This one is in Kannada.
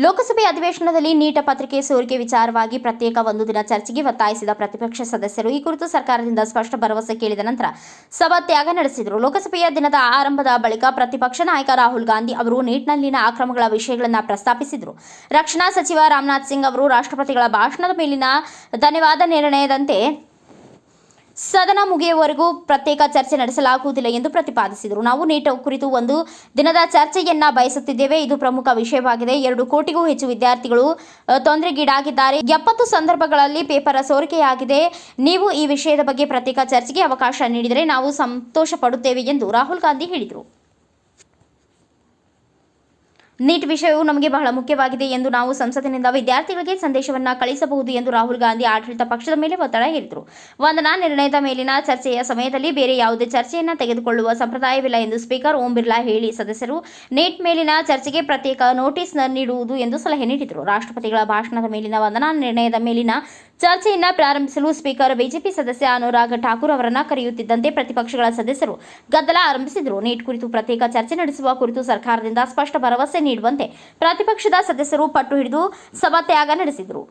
ಲೋಕಸಭೆ ಅಧಿವೇಶನದಲ್ಲಿ ನೀಟ್ ಪತ್ರಿಕೆ ಸೋರಿಕೆ ವಿಚಾರವಾಗಿ ಪ್ರತ್ಯೇಕ ಒಂದು ದಿನ ಚರ್ಚೆಗೆ ಒತ್ತಾಯಿಸಿದ ಪ್ರತಿಪಕ್ಷ ಸದಸ್ಯರು ಈ ಕುರಿತು ಸರ್ಕಾರದಿಂದ ಸ್ಪಷ್ಟ ಭರವಸೆ ಕೇಳಿದ ನಂತರ ಸಭಾತ್ಯಾಗ ನಡೆಸಿದರು. ಲೋಕಸಭೆಯ ದಿನದ ಆರಂಭದ ಬಳಿಕ ಪ್ರತಿಪಕ್ಷ ನಾಯಕ ರಾಹುಲ್ ಗಾಂಧಿ ಅವರು ನೀಟ್ನಲ್ಲಿನ ಅಕ್ರಮಗಳ ವಿಷಯಗಳನ್ನು ಪ್ರಸ್ತಾಪಿಸಿದರು. ರಕ್ಷಣಾ ಸಚಿವ ರಾಜನಾಥ್ ಸಿಂಗ್ ಅವರು ರಾಷ್ಟ್ರಪತಿಗಳ ಭಾಷಣದ ಮೇಲಿನ ಧನ್ಯವಾದ ನಿರ್ಣಯದಂತೆ ಸದನ ಮುಗಿಯುವವರೆಗೂ ಪ್ರತ್ಯೇಕ ಚರ್ಚೆ ನಡೆಸಲಾಗುವುದಿಲ್ಲ ಎಂದು ಪ್ರತಿಪಾದಿಸಿದರು. ನಾವು ನೀಟ್ ಕುರಿತು ಒಂದು ದಿನದ ಚರ್ಚೆಯನ್ನ ಬಯಸುತ್ತಿದ್ದೇವೆ. ಇದು ಪ್ರಮುಖ ವಿಷಯವಾಗಿದೆ. 2 ಕೋಟಿಗೂ ಹೆಚ್ಚು ವಿದ್ಯಾರ್ಥಿಗಳು ತೊಂದರೆಗೀಡಾಗಿದ್ದಾರೆ. 70 ಸಂದರ್ಭಗಳಲ್ಲಿ ಪೇಪರ್ ಸೋರಿಕೆಯಾಗಿದೆ. ನೀವು ಈ ವಿಷಯದ ಬಗ್ಗೆ ಪ್ರತ್ಯೇಕ ಚರ್ಚೆಗೆ ಅವಕಾಶ ನೀಡಿದರೆ ನಾವು ಸಂತೋಷ ಪಡುತ್ತೇವೆ ಎಂದು ರಾಹುಲ್ ಗಾಂಧಿ ಹೇಳಿದರು. ನೀಟ್ ವಿಷಯವು ನಮಗೆ ಬಹಳ ಮುಖ್ಯವಾಗಿದೆ ಎಂದು ನಾವು ಸಂಸತ್ತಿನಿಂದ ವಿದ್ಯಾರ್ಥಿಗಳಿಗೆ ಸಂದೇಶವನ್ನು ಕಳಿಸಬಹುದು ಎಂದು ರಾಹುಲ್ ಗಾಂಧಿ ಆಡಳಿತ ಪಕ್ಷದ ಮೇಲೆ ಒತ್ತಡ ಹೇರಿದರು. ವಂದನಾ ನಿರ್ಣಯದ ಮೇಲಿನ ಚರ್ಚೆಯ ಸಮಯದಲ್ಲಿ ಬೇರೆ ಯಾವುದೇ ಚರ್ಚೆಯನ್ನು ತೆಗೆದುಕೊಳ್ಳುವ ಸಂಪ್ರದಾಯವಿಲ್ಲ ಎಂದು ಸ್ಪೀಕರ್ ಓಂ ಬಿರ್ಲಾ ಹೇಳಿ ಸದಸ್ಯರು ನೀಟ್ ಮೇಲಿನ ಚರ್ಚೆಗೆ ಪ್ರತ್ಯೇಕ ನೋಟಿಸ್ ನೀಡುವುದು ಎಂದು ಸಲಹೆ ನೀಡಿದರು. ರಾಷ್ಟ್ರಪತಿಗಳ ಭಾಷಣದ ಮೇಲಿನ ವಂದನಾ ನಿರ್ಣಯದ ಮೇಲಿನ ಚರ್ಚೆಯನ್ನು ಪ್ರಾರಂಭಿಸಲು ಸ್ಪೀಕರ್ ಬಿಜೆಪಿ ಸದಸ್ಯ ಅನುರಾಗ್ ಠಾಕೂರ್ ಅವರನ್ನು ಕರೆಯುತ್ತಿದ್ದಂತೆ ಪ್ರತಿಪಕ್ಷಗಳ ಸದಸ್ಯರು ಗದ್ದಲ ಆರಂಭಿಸಿದರು. ನೀಟ್ ಕುರಿತು ಪ್ರತ್ಯೇಕ ಚರ್ಚೆ ನಡೆಸುವ ಕುರಿತು ಸರ್ಕಾರದಿಂದ ಸ್ಪಷ್ಟ ಭರವಸೆ ನೀಡುವಂತೆ ಪ್ರತಿಪಕ್ಷದ ಸದಸ್ಯರು ಪಟ್ಟು ಹಿಡಿದು ಸಭಾತ್ಯಾಗ ನಡೆಸಿದರು.